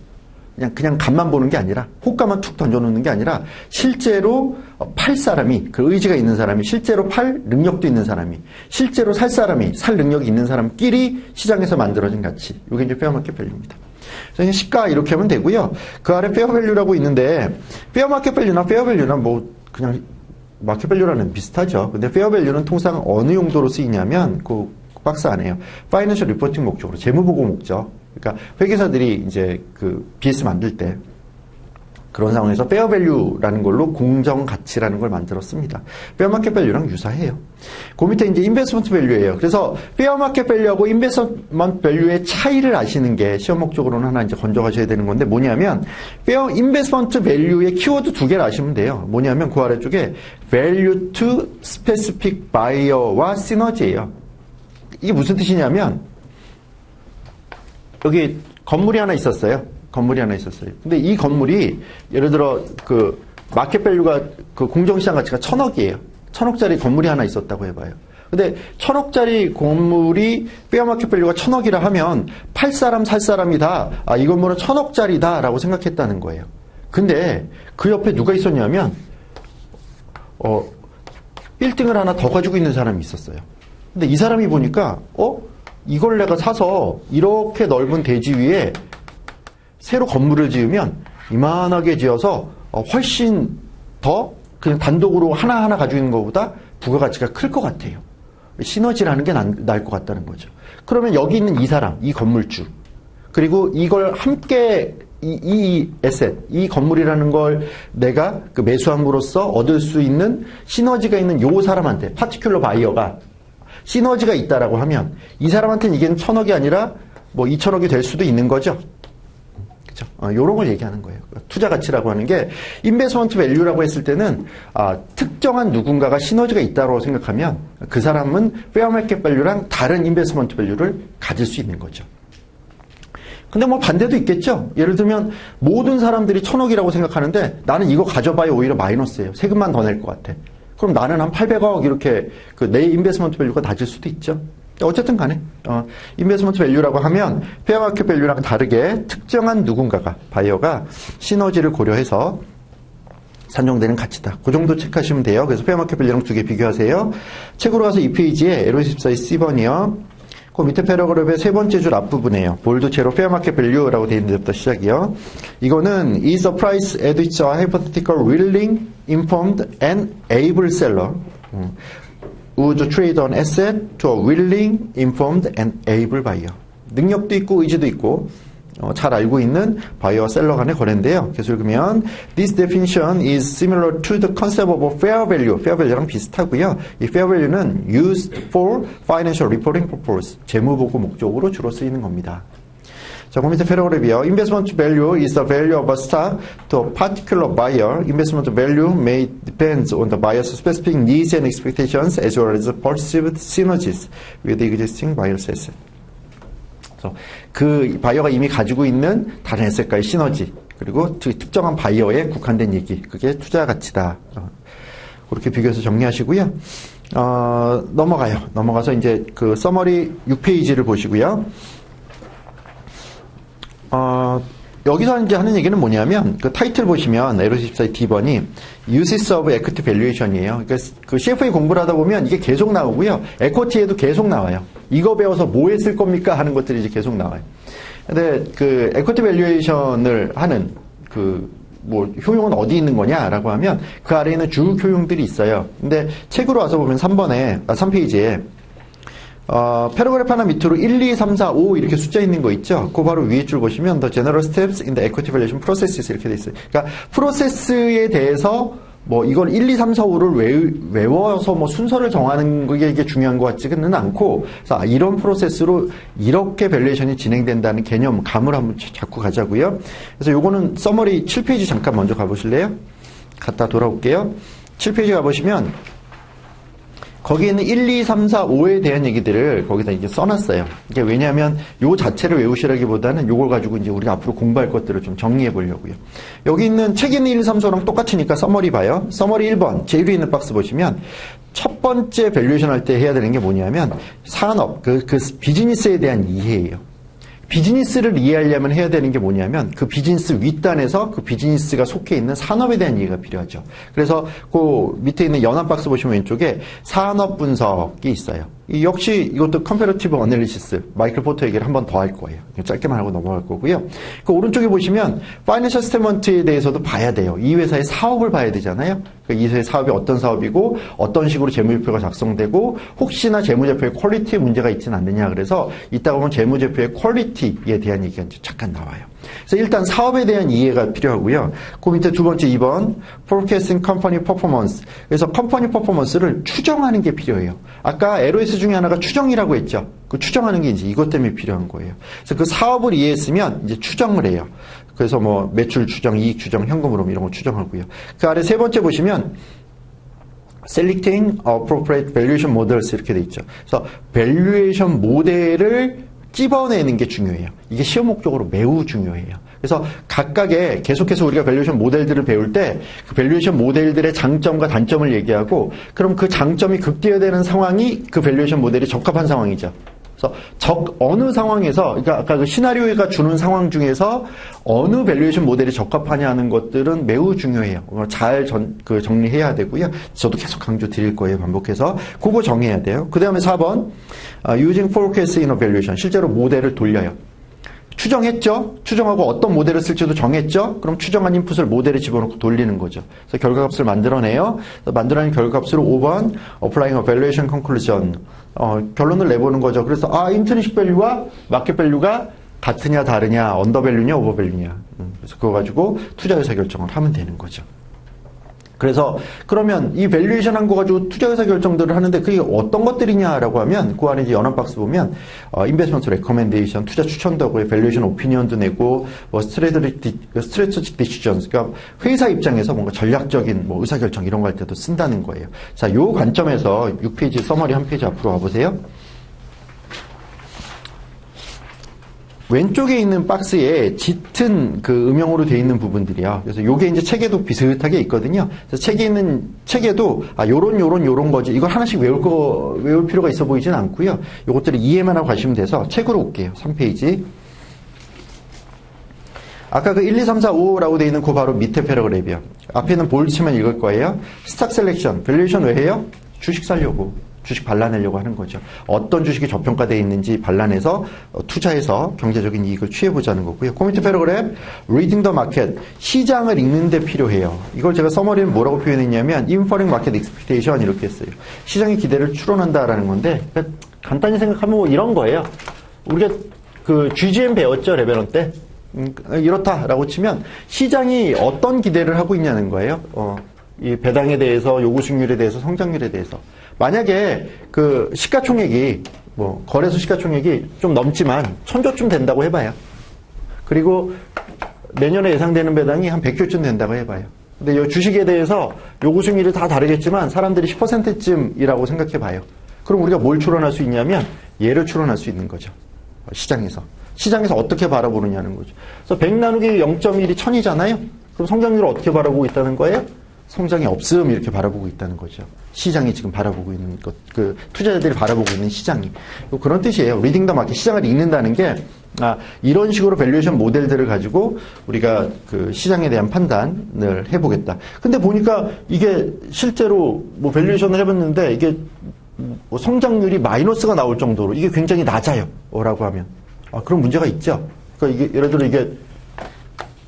그냥 간만 보는 게 아니라 호가만 툭 던져놓는 게 아니라 실제로 팔 사람이 그 의지가 있는 사람이 실제로 팔 능력도 있는 사람이 실제로 살 사람이 살 능력이 있는 사람끼리 시장에서 만들어진 가치 이게 이제 페어마켓 밸류입니다. 그래서 시가 이렇게 하면 되고요. 그 아래 페어 밸류라고 있는데 페어마켓 밸류나 페어 밸류나 뭐 그냥 마켓 밸류라는 비슷하죠. 근데 페어 밸류는 통상 어느 용도로 쓰이냐면 그 박스 안에요. 파이낸셜 리포팅 목적으로 재무보고 목적. 그러니까 회계사들이 이제 그 BS 만들 때 그런 상황에서 페어 밸류라는 걸로 공정 가치라는 걸 만들었습니다. 페어 마켓 밸류랑 유사해요. 그 밑에 이제 인베스트먼트 밸류예요. 그래서 페어 마켓 밸류하고 인베스트먼트 밸류의 차이를 아시는 게 시험 목적으로는 하나 이제 건져가셔야 되는 건데 뭐냐면 페어 인베스트먼트 밸류의 키워드 두 개를 아시면 돼요. 뭐냐면 그 아래쪽에 value to specific buyer와 시너지예요. 이게 무슨 뜻이냐면 여기 건물이 하나 있었어요. 근데 이 건물이 예를 들어 그 마켓 밸류가 그 공정시장 가치가 1,000억이에요. 1,000억짜리 건물이 하나 있었다고 해봐요. 근데 1,000억짜리 건물이 페어 마켓 밸류가 1,000억이라 하면 팔 사람 살 사람이 다 이 건물은 1,000억짜리다라고 생각했다는 거예요. 근데 그 옆에 누가 있었냐면 1등을 하나 더 가지고 있는 사람이 있었어요. 근데 이 사람이 보니까 이걸 내가 사서 이렇게 넓은 대지 위에 새로 건물을 지으면 이만하게 지어서 훨씬 더 그냥 단독으로 하나하나 가지고 있는 것보다 부가가치가 클 것 같아요. 시너지라는 게 나을 것 같다는 거죠. 그러면 여기 있는 이 사람, 이 건물주, 그리고 이걸 함께 이 에셋, 이 건물이라는 걸 내가 그 매수함으로써 얻을 수 있는 시너지가 있는 요 사람한테 파티큘러 바이어가 시너지가 있다라고 하면 이 사람한테는 이게 1,000억이 아니라 뭐 2,000억이 될 수도 있는 거죠. 그렇죠? 요런 걸 얘기하는 거예요. 투자 가치라고 하는 게 인베스트먼트 밸류라고 했을 때는 특정한 누군가가 시너지가 있다고 생각하면 그 사람은 페어 마켓 밸류랑 다른 인베스트먼트 밸류를 가질 수 있는 거죠. 근데 뭐 반대도 있겠죠. 예를 들면 모든 사람들이 1,000억이라고 생각하는데 나는 이거 가져봐야 오히려 마이너스예요. 세금만 더 낼 것 같아. 그럼 나는 한 800억 이렇게 내 인베스트먼트 밸류가 낮을 수도 있죠. 어쨌든 간에 인베스트먼트 밸류라고 하면 페어 마켓 밸류랑 다르게 특정한 누군가가 바이어가 시너지를 고려해서 산정되는 가치다. 그 정도 체크하시면 돼요. 그래서 페어 마켓 밸류랑 두 개 비교하세요. 책으로 가서 이 페이지에 LO14의 C번이요. 그 밑에 패러그래프의 세 번째 줄 앞부분이에요. 볼드체로 페어 마켓 밸류라고 되어 있는 데부터 시작이요. 이거는 is the price at which a hypothetical willing, informed and able seller would trade an asset to a willing, informed and able buyer. 능력도 있고 의지도 있고 잘 알고 있는 바이어와 셀러 간의 거래인데요. 계속 읽으면 This definition is similar to the concept of fair value. fair value랑 비슷하고요. 이 fair value는 used for financial reporting purpose. 재무보고 목적으로 주로 쓰이는 겁니다. 자, 그 밑에 패러그래프요. Investment value is the value of a stock to a particular buyer. Investment value may depend on the buyer's specific needs and expectations as well as perceived synergies with existing buyer's assets. 그 바이어가 이미 가지고 있는 다른 에셋과의 시너지 그리고 특정한 바이어에 국한된 얘기 그게 투자 가치다. 그렇게 비교해서 정리하시고요. 넘어가서 이제 그 서머리 6페이지를 보시고요. 여기서 이제 하는 얘기는 뭐냐면 그 타이틀 보시면 LO14의 D번이 Uses of Equity Valuation이에요. 그러니까 그 CFA 공부를 하다 보면 이게 계속 나오고요. 에코티에도 계속 나와요. 이거 배워서 뭐 했을 겁니까? 하는 것들이 이제 계속 나와요. 근데 그 에코티 밸류에이션을 하는 그 뭐 효용은 어디 있는 거냐라고 하면 그 아래에 있는 주 효용들이 있어요. 근데 책으로 와서 보면 3페이지에 패러그래프 하나 밑으로 1, 2, 3, 4, 5 이렇게 숫자 있는 거 있죠? 그 바로 위에 줄 보시면 The General Steps in the Equity Valuation Processes 이렇게 돼 있어요. 그러니까 프로세스에 대해서 뭐 이걸 1, 2, 3, 4, 5를 외워서 뭐 순서를 정하는 게 이게 중요한 것 같지는 않고 그래서 이런 프로세스로 이렇게 밸류에이션이 진행된다는 개념, 감을 한번 잡고 가자고요. 그래서 요거는 서머리 7페이지 잠깐 먼저 가보실래요? 갔다 돌아올게요. 7페이지 가보시면 거기에는 1, 2, 3, 4, 5에 대한 얘기들을 거기다 이제 써놨어요. 이게 왜냐하면 요 자체를 외우시라기보다는 요걸 가지고 이제 우리가 앞으로 공부할 것들을 좀 정리해 보려고요. 여기 있는 책에 있는 1, 2, 3, 4랑 똑같으니까 서머리 봐요. 서머리 1번, 제일 위에 있는 박스 보시면 첫 번째 밸류에이션 할 때 해야 되는 게 뭐냐면 산업, 그 비즈니스에 대한 이해예요. 비즈니스를 이해하려면 해야 되는 게 뭐냐면 그 비즈니스 윗단에서 그 비즈니스가 속해 있는 산업에 대한 이해가 필요하죠. 그래서 그 밑에 있는 연한 박스 보시면 왼쪽에 산업 분석이 있어요. 역시 이것도 컴패러티브 어널리시스 마이클 포터 얘기를 한 번 더 할 거예요. 짧게만 하고 넘어갈 거고요. 그 오른쪽에 보시면 파이낸셜 스테이트먼트에 대해서도 봐야 돼요. 이 회사의 사업을 봐야 되잖아요. 이 회사의 사업이 어떤 사업이고 어떤 식으로 재무제표가 작성되고 혹시나 재무제표의 퀄리티에 문제가 있지는 않느냐. 그래서 이따가 보면 재무제표의 퀄리티에 대한 얘기가 이제 잠깐 나와요. 그래서 일단 사업에 대한 이해가 필요하고요. 그 밑에 두 번째 2번 Forecasting Company Performance. 그래서 컴퍼니 퍼포먼스를 추정하는 게 필요해요. 아까 LOS 중에 하나가 추정이라고 했죠. 그 추정하는 게 이제 이것 때문에 필요한 거예요. 그래서 그 사업을 이해했으면 이제 추정을 해요. 그래서 뭐 매출 추정, 이익 추정, 현금 흐름 이런 거 추정하고요. 그 아래 세 번째 보시면 Selecting Appropriate Valuation Models 이렇게 돼 있죠. 그래서 밸류에이션 모델을 찝어내는 게 중요해요. 이게 시험 목적으로 매우 중요해요. 그래서 각각의 계속해서 우리가 밸류에이션 모델들을 배울 때 그 밸류에이션 모델들의 장점과 단점을 얘기하고 그럼 그 장점이 극대화되는 상황이 그 밸류에이션 모델이 적합한 상황이죠. 그래서 어느 상황에서, 그러니까 아까 그 시나리오가 주는 상황 중에서 어느 밸류에이션 모델이 적합하냐 하는 것들은 매우 중요해요. 잘 정리해야 되고요. 저도 계속 강조 드릴 거예요. 반복해서. 그거 정해야 돼요. 그 다음에 4번, using forecast in a valuation. 실제로 모델을 돌려요. 추정했죠? 추정하고 어떤 모델을 쓸지도 정했죠? 그럼 추정한 인풋을 모델에 집어넣고 돌리는 거죠. 그래서 결과값을 만들어내요. 만들어낸 결과값으로 5번 applying a valuation conclusion. 결론을 내보는 거죠. 그래서 인트리식 밸류와 마켓 밸류가 같으냐 다르냐, 언더밸류냐 오버밸류냐. 그래서 그거 가지고 투자 의사 결정을 하면 되는 거죠. 그래서 그러면 이 밸류에이션 한 거 가지고 투자 의사 결정들을 하는데 그게 어떤 것들이냐라고 하면 그 안에 이제 연한 박스 보면 인베스트먼트 레커멘데이션, 투자 추천도 하고 밸류에이션 오피니언도 내고 뭐 스트래티직 디시전스, 그러니까 회사 입장에서 뭔가 전략적인 뭐 의사 결정 이런 거 할 때도 쓴다는 거예요. 자, 요 관점에서 6페이지 서머리 한 페이지 앞으로 와 보세요. 왼쪽에 있는 박스에 짙은 그 음영으로 되어 있는 부분들이요. 그래서 요게 이제 책에도 비슷하게 있거든요. 그래서 책에도 요런 거지. 이걸 하나씩 외울 필요가 있어 보이진 않고요. 요것들을 이해만 하고 가시면 돼서 책으로 올게요. 3페이지. 아까 그 1, 2, 3, 4, 5라고 되어 있는 그 바로 밑에 패러그래프요. 앞에는 볼드 치면 읽을 거예요. 스탁 셀렉션. 밸류에이션 왜 해요? 주식 사려고. 주식 발라내려고 하는 거죠. 어떤 주식이 저평가되어 있는지 발라내서 투자해서 경제적인 이익을 취해보자는 거고요. 코미트 패러그래프, reading the market, 시장을 읽는 데 필요해요. 이걸 제가 서머리는 뭐라고 표현했냐면 inferring market expectation 이렇게 했어요. 시장의 기대를 추론한다라는 건데 그러니까 간단히 생각하면 뭐 이런 거예요. 우리가 그 GGM 배웠죠, 레벨 1 때. 이렇다라고 치면 시장이 어떤 기대를 하고 있냐는 거예요. 이 배당에 대해서, 요구 수익률에 대해서, 성장률에 대해서. 만약에 그 시가총액이 뭐 거래소 시가총액이 좀 넘지만 1000조쯤 된다고 해봐요. 그리고 내년에 예상되는 배당이 한 100조쯤 된다고 해봐요. 근데 이 주식에 대해서 요구 수익률이 다 다르겠지만 사람들이 10%쯤이라고 생각해봐요. 그럼 우리가 뭘 추론할 수 있냐면 얘를 추론할 수 있는 거죠. 시장에서 어떻게 바라보느냐는 거죠. 그래서 100 나누기 0.1이 1000이잖아요. 그럼 성장률을 어떻게 바라보고 있다는 거예요? 성장이 없음 이렇게 바라보고 있다는 거죠. 시장이 지금 바라보고 있는 것, 그 투자자들이 바라보고 있는 시장이 그런 뜻이에요. 리딩 더 마켓, 시장을 읽는다는 게 이런 식으로 밸류에이션 모델들을 가지고 우리가 그 시장에 대한 판단을 해보겠다. 근데 보니까 이게 실제로 뭐 밸류에이션을 해봤는데 이게 뭐 성장률이 마이너스가 나올 정도로 이게 굉장히 낮아요라고 하면 그런 문제가 있죠. 그러니까 이게 예를 들어 이게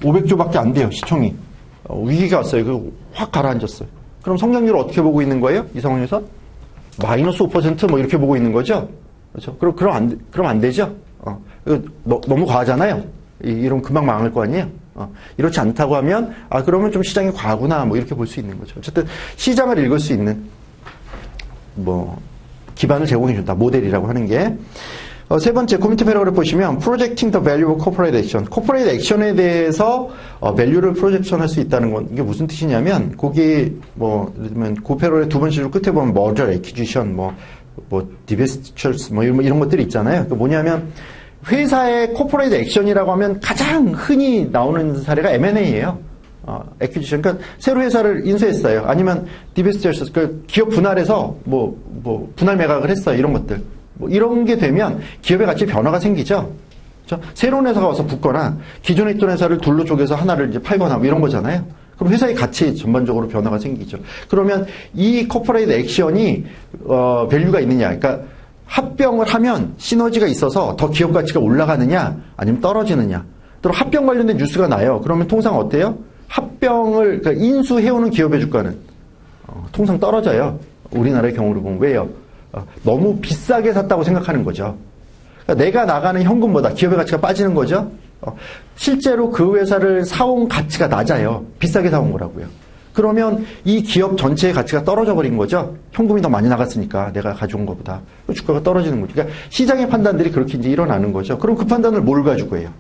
500조밖에 안 돼요, 시총이. 위기가 왔어요. 확 가라앉았어요. 그럼 성장률을 어떻게 보고 있는 거예요? 이 상황에서? 마이너스 5% 뭐 이렇게 보고 있는 거죠? 그렇죠? 그럼 안 되죠? 너무 과하잖아요? 이러면 금방 망할 거 아니에요? 이렇지 않다고 하면, 그러면 좀 시장이 과하구나, 뭐 이렇게 볼 수 있는 거죠. 어쨌든 시장을 읽을 수 있는, 기반을 제공해준다. 모델이라고 하는 게. 세 번째 코미트 패러그래프 보시면 Projecting the value of corporate action. corporate action에 대해서 밸류를 프로젝션 할 수 있다는 건 이게 무슨 뜻이냐면 거기 예를 들면 그 패러그래프 두 번째 줄 끝에 보면 merger, acquisition, divestitures 이런 것들이 있잖아요. 그 뭐냐면 회사의 corporate action이라고 하면 가장 흔히 나오는 사례가 M&A예요. acquisition, 그러니까 새로 회사를 인수했어요. 아니면 divestitures, 그 기업 분할해서 분할 매각을 했어요. 이런 것들. 이런 게 되면 기업의 가치 변화가 생기죠. 그렇죠? 새로운 회사가 와서 붙거나 기존에 있던 회사를 둘로 쪼개서 하나를 이제 팔거나 뭐 이런 거잖아요. 그럼 회사의 가치 전반적으로 변화가 생기죠. 그러면 이 코퍼레이트 액션이 밸류가 있느냐? 그러니까 합병을 하면 시너지가 있어서 더 기업 가치가 올라가느냐, 아니면 떨어지느냐. 또 합병 관련된 뉴스가 나요. 그러면 통상 어때요? 합병을 그러니까 인수해오는 기업의 주가는 통상 떨어져요. 우리나라의 경우로 보면 왜요? 너무 비싸게 샀다고 생각하는 거죠. 그러니까 내가 나가는 현금보다 기업의 가치가 빠지는 거죠. 실제로 그 회사를 사온 가치가 낮아요. 비싸게 사온 거라고요. 그러면 이 기업 전체의 가치가 떨어져 버린 거죠. 현금이 더 많이 나갔으니까 내가 가져온 것보다 주가가 떨어지는 거죠. 그러니까 시장의 판단들이 그렇게 이제 일어나는 거죠. 그럼 그 판단을 뭘 가지고 해요?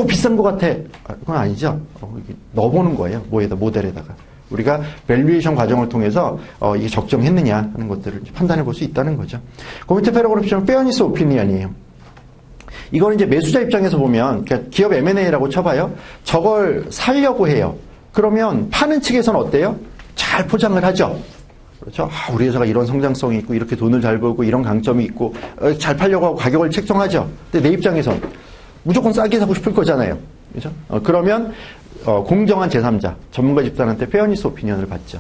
비싼 것 같아. 그건 아니죠. 넣어보는 거예요. 뭐에다 모델에다가. 우리가 밸류에이션 과정을 통해서 이게 적정했느냐 하는 것들을 판단해 볼 수 있다는 거죠. 그 밑에 패러그래프처럼 페어니스 오피니언이에요. 이거는 이제 매수자 입장에서 보면 그러니까 기업 M&A라고 쳐봐요. 저걸 살려고 해요. 그러면 파는 측에서는 어때요? 잘 포장을 하죠. 그렇죠? 우리 회사가 이런 성장성이 있고 이렇게 돈을 잘 벌고 이런 강점이 있고 잘 팔려고 하고 가격을 책정하죠. 근데 내 입장에선 무조건 싸게 사고 싶을 거잖아요. 그렇죠? 그러면 공정한 제3자, 전문가 집단한테 페어니스 오피니언을 받죠.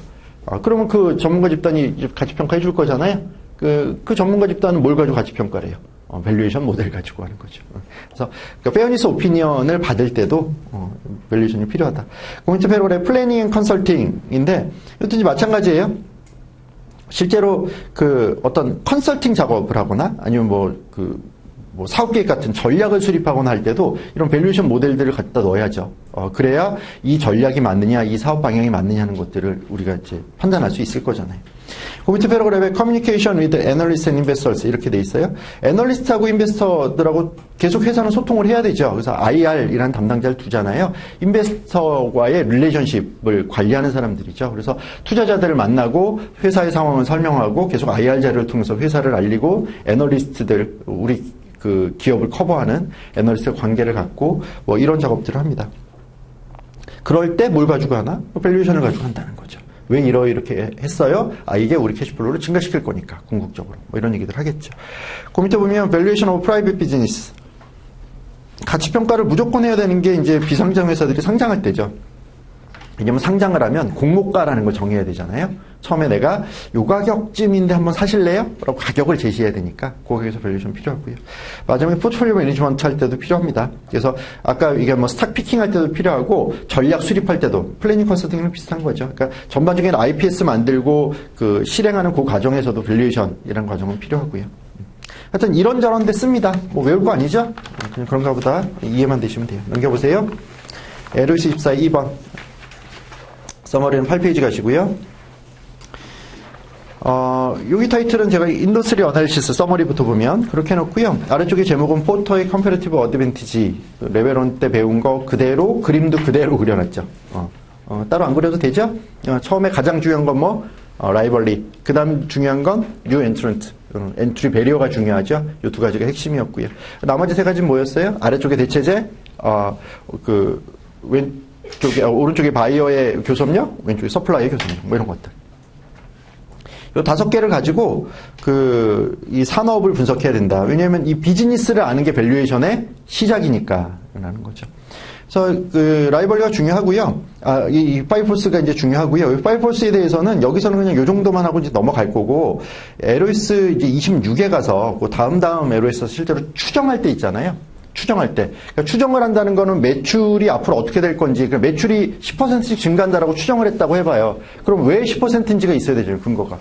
그러면 그 전문가 집단이 가치 평가해 줄 거잖아요. 그 전문가 집단은 뭘 가지고 가치 평가를 해요? 밸류에이션 모델 가지고 하는 거죠. 그래서 페어니스 오피니언을 받을 때도 밸류에이션이 필요하다. 코미트 패러그래프 플래닝 앤 컨설팅인데 이것도 마찬가지예요. 실제로 그 어떤 컨설팅 작업을 하거나 아니면 뭐 사업계획 같은 전략을 수립하거나 할 때도 이런 밸류에이션 모델들을 갖다 넣어야죠. 그래야 이 전략이 맞느냐, 이 사업 방향이 맞느냐 하는 것들을 우리가 이제 판단할 수 있을 거잖아요. 그 밑에 패러그래프에 Communication with Analysts and Investors 이렇게 돼 있어요. 애널리스트하고 인베스터들하고 계속 회사는 소통을 해야 되죠. 그래서 IR이라는 담당자를 두잖아요. 인베스터와의 릴레이션십을 관리하는 사람들이죠. 그래서 투자자들을 만나고 회사의 상황을 설명하고 계속 IR 자료를 통해서 회사를 알리고 애널리스트들, 우리 그 기업을 커버하는 애널리스트 관계를 갖고 뭐 이런 작업들을 합니다. 그럴 때 뭘 가지고 하나? 밸류에이션을 가지고 한다는 거죠. 왜 이렇게 했어요? 이게 우리 캐시플로우를 증가시킬 거니까 궁극적으로 뭐 이런 얘기들 하겠죠. 그 밑에 보면 밸류에이션 오브 프라이빗 비즈니스 가치 평가를 무조건 해야 되는 게 이제 비상장 회사들이 상장할 때죠. 왜냐면 상장을 하면 공모가라는 걸 정해야 되잖아요. 처음에 내가 요 가격쯤인데 한번 사실래요? 라고 가격을 제시해야 되니까 그 가격에서 밸류에이션 필요하고요. 마지막에 포트폴리오 매니지먼트 할 때도 필요합니다. 그래서 아까 이게 뭐 스탁 피킹 할 때도 필요하고 전략 수립할 때도 플래닝 컨설팅이랑 비슷한 거죠. 그러니까 전반적인 IPS 만들고 그 실행하는 그 과정에서도 밸류에이션이라는 과정은 필요하고요. 하여튼 이런저런 데 씁니다. 뭐 외울 거 아니죠? 그냥 그런가 보다 이해만 되시면 돼요. 넘겨보세요. LOC 14 2번. 서머리는 8페이지 가시고요. 여기 타이틀은 제가 인더스트리 어널리시스 서머리부터 보면 그렇게 해놓고요. 아래쪽에 제목은 포터의 컴패러티브 어드밴티지 레벨 1 때 배운 거 그대로 그림도 그대로 그려놨죠. 따로 안 그려도 되죠? 처음에 가장 중요한 건 뭐? 라이벌리. 그 다음 중요한 건 뉴 엔트런트. 엔트리 배리어가 중요하죠. 이 두 가지가 핵심이었고요. 나머지 세 가지는 뭐였어요? 아래쪽에 대체제, 왼쪽에, 오른쪽에 바이어의 교섭력, 왼쪽에 서플라이의 교섭력, 뭐 이런 것들. 요 5개를 가지고 이 산업을 분석해야 된다. 왜냐하면 이 비즈니스를 아는 게 밸류에이션의 시작이니까 라는 거죠. 그래서 라이벌리가 중요하고요. 이 파이포스가 이제 중요하고요. 이 파이포스에 대해서는 여기서는 그냥 요 정도만 하고 이제 넘어갈 거고, LOS 이제 26에 가서 그 다음 LOS 실제로 추정할 때 있잖아요. 추정할 때. 그러니까 추정을 한다는 거는 매출이 앞으로 어떻게 될 건지, 그러니까 매출이 10%씩 증가한다라고 추정을 했다고 해봐요. 그럼 왜 10%인지가 있어야 되죠, 근거가.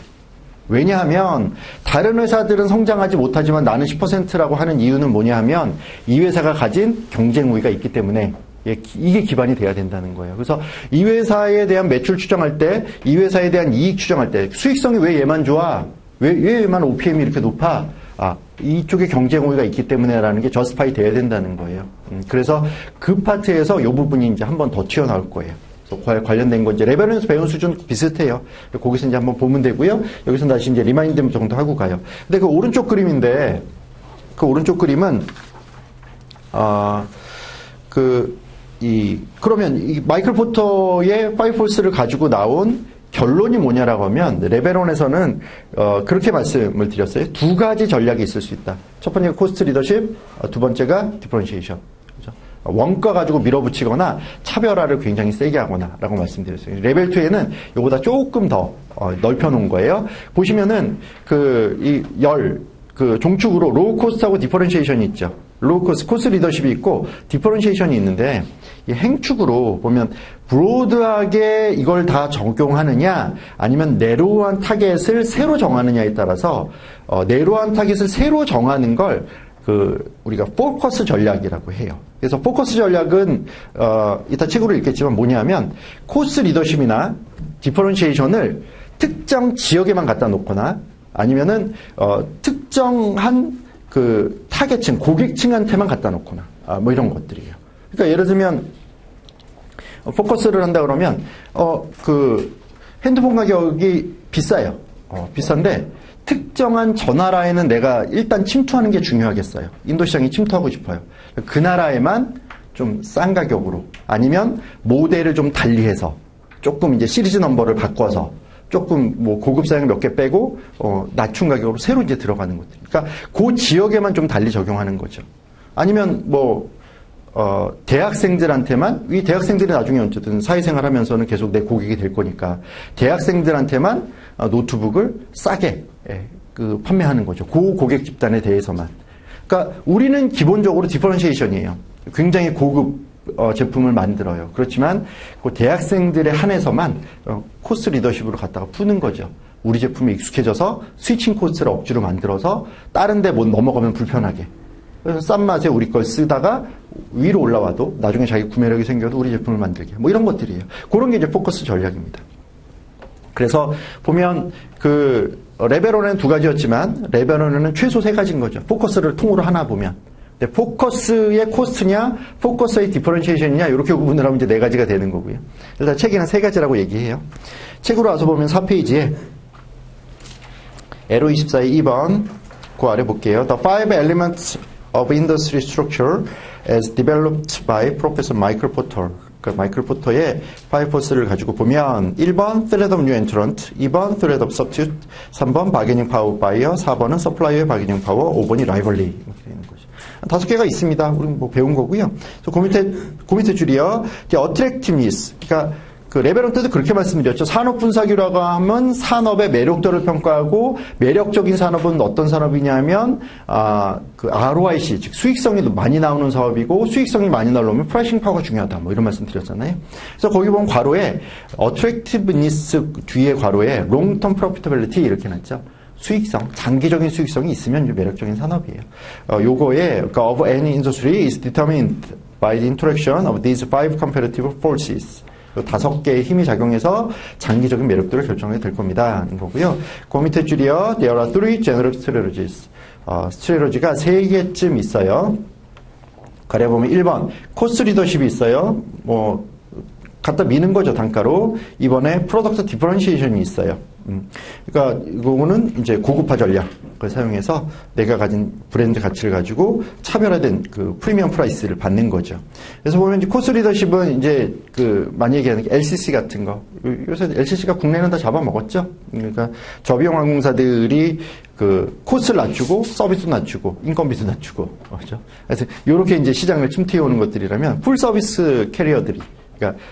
왜냐하면 다른 회사들은 성장하지 못하지만 나는 10%라고 하는 이유는 뭐냐 하면 이 회사가 가진 경쟁 우위가 있기 때문에 이게 기반이 돼야 된다는 거예요. 그래서 이 회사에 대한 매출 추정할 때, 이 회사에 대한 이익 추정할 때 수익성이 왜 얘만 좋아? 왜 얘만 OPM이 이렇게 높아? 이쪽에 경쟁 우위가 있기 때문에라는 게 저스파이 돼야 된다는 거예요. 그래서 그 파트에서 이 부분이 이제 한 번 더 튀어나올 거예요. 관련된 건 이제 레벨에서 배운 수준 비슷해요. 거기서 이제 한번 보면 되고요. 여기서 다시 이제 리마인드 정도 하고 가요. 근데 그 오른쪽 그림인데, 그 오른쪽 그림은, 그러면 이 마이클 포터의 파이포스를 가지고 나온 결론이 뭐냐라고 하면 레벨론에서는 그렇게 말씀을 드렸어요. 두 가지 전략이 있을 수 있다. 첫 번째가 코스트 리더십, 두 번째가 디퍼런시에이션. 그죠? 원가 가지고 밀어붙이거나 차별화를 굉장히 세게 하거나 라고 말씀드렸어요. 레벨 2에는 이거보다 조금 더 넓혀놓은 거예요. 보시면은 종축으로 로우 코스트하고 디퍼런시에이션이 있죠. 로우 코스트 리더십이 있고 디퍼런시에이션이 있는데 이 행축으로 보면 브로드하게 이걸 다 적용하느냐 아니면 네로우한 타겟을 새로 정하느냐에 따라서 네로우한 타겟을 새로 정하는 걸 우리가 포커스 전략이라고 해요. 그래서 포커스 전략은 이따 책으로 읽겠지만 뭐냐면 코스트 리더십이나 디퍼런시에이션을 특정 지역에만 갖다 놓거나 아니면은 특정한 타겟층, 고객층한테만 갖다 놓거나 뭐 이런 것들이에요. 그러니까 예를 들면 포커스를 한다 그러면 핸드폰 가격이 비싸요. 비싼데 특정한 저 나라에는 내가 일단 침투하는 게 중요하겠어요. 인도 시장에 침투하고 싶어요. 그 나라에만 좀 싼 가격으로 아니면 모델을 좀 달리해서 조금 이제 시리즈 넘버를 바꿔서 조금 뭐 고급 사양 몇 개 빼고 낮춘 가격으로 새로 이제 들어가는 것들. 그러니까 그 지역에만 좀 달리 적용하는 거죠. 아니면 대학생들한테만 이 대학생들이 나중에 어쨌든 사회생활하면서는 계속 내 고객이 될 거니까 대학생들한테만 노트북을 싸게 판매하는 거죠. 그 고객 집단에 대해서만. 그러니까 우리는 기본적으로 디퍼런시에이션이에요. 굉장히 고급 제품을 만들어요. 그렇지만 그 대학생들에 한해서만 코스트 리더십으로 갖다가 푸는 거죠. 우리 제품에 익숙해져서 스위칭 코스트를 억지로 만들어서 다른 데 못 넘어가면 불편하게. 그래서 싼 맛에 우리 걸 쓰다가 위로 올라와도 나중에 자기 구매력이 생겨도 우리 제품을 만들게. 뭐 이런 것들이에요. 그런 게 이제 포커스 전략입니다. 그래서 보면 레벨론에는 두 가지였지만 레벨론에는 최소 세 가지인 거죠. 포커스를 통으로 하나 보면. 포커스의 코스트냐, 포커스의 디퍼런시에이션이냐 이렇게 구분을 하면 이제 네 가지가 되는 거고요. 일단 책에는 세 가지라고 얘기해요. 책으로 와서 보면 4페이지에 에로 24의 2번 그 아래 볼게요. The five elements of industry structure as developed by Professor Michael Porter. 그러니까 마이클 포터의 5포스를 가지고 보면 1번 Threat of New Entrant, 2번 Threat of Substitute, 3번 Bargaining Power Buyer, 4번은 Supplier의 Bargaining Power, 5번이 Rivalry 이렇게 되는 거죠. 5개가 있습니다. 우리 뭐 배운 거고요. 그 밑에 줄이요. Attractiveness. 그러니까 레벨론 때도 그렇게 말씀드렸죠. 산업 분석이라고 하면 산업의 매력도를 평가하고 매력적인 산업은 어떤 산업이냐면 ROIC 즉 수익성이 많이 나오는 사업이고 수익성이 많이 나오려면 프라이싱 파워가 중요하다. 뭐 이런 말씀 드렸잖아요. 그래서 거기 보면 괄호에 Attractiveness 뒤에 괄호에 Long Term Profitability 이렇게 놨죠. 수익성, 장기적인 수익성이 있으면 매력적인 산업이에요. 요거에 of any industry is determined by the interaction of these five competitive forces. 5개의 힘이 작용해서 장기적인 매력도를 결정하게 될 겁니다. 하는 거고요. 그 밑에 줄이요. There are three general strategies. 스트레러지가 3개쯤 있어요. 가려 보면 1번 코스트 리더십이 있어요. 갖다 미는 거죠, 단가로. 이번에 프로덕트 디퍼런시에이션이 있어요. 그러니까 이거는 이제 고급화 전략을 사용해서 내가 가진 브랜드 가치를 가지고 차별화된 프리미엄 프라이스를 받는 거죠. 그래서 보면 이제 코스트 리더십은 이제 많이 얘기하는 게 LCC 같은 거. 요새 LCC가 국내는 다 잡아먹었죠. 그러니까 저비용 항공사들이 코스트를 낮추고 서비스도 낮추고 인건비도 낮추고 그렇죠. 그래서 이렇게 이제 시장을 침투해 오는 것들이라면 풀 서비스 캐리어들이 그러니까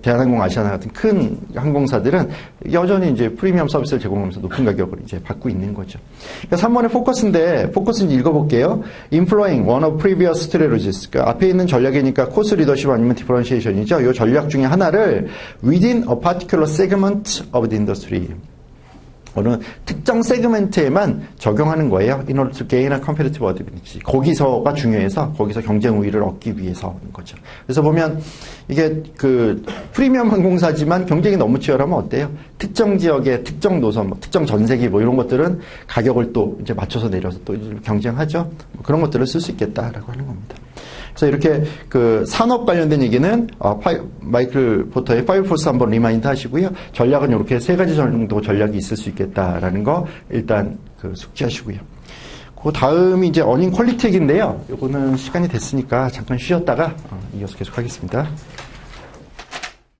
대한항공, 아시아나 같은 큰 항공사들은 여전히 이제 프리미엄 서비스를 제공하면서 높은 가격을 이제 받고 있는 거죠. 그러니까 3번의 포커스인데 포커스는 읽어볼게요. Employing one of previous strategies. 그러니까 앞에 있는 전략이니까 코스트 리더십 아니면 디퍼런시에이션이죠. 이 전략 중에 하나를 within a particular segment of the industry. 어느 특정 세그멘트에만 적용하는 거예요. In order to gain a competitive advantage. 거기서가 중요해서 거기서 경쟁 우위를 얻기 위해서 하는 거죠. 그래서 보면 이게 프리미엄 항공사지만 경쟁이 너무 치열하면 어때요? 특정 지역의 특정 노선, 특정 전세기 이런 것들은 가격을 또 이제 맞춰서 내려서 또 경쟁하죠. 그런 것들을 쓸 수 있겠다라고 하는 겁니다. 그래서 이렇게 산업 관련된 얘기는 마이클 포터의 5포스 한번 리마인드 하시고요. 전략은 이렇게 3가지 정도 전략이 있을 수 있겠다라는 거 일단 숙지하시고요. 그 다음이 이제 어닝 퀄리티 얘기인데요. 이거는 시간이 됐으니까 잠깐 쉬었다가 이어서 계속 하겠습니다.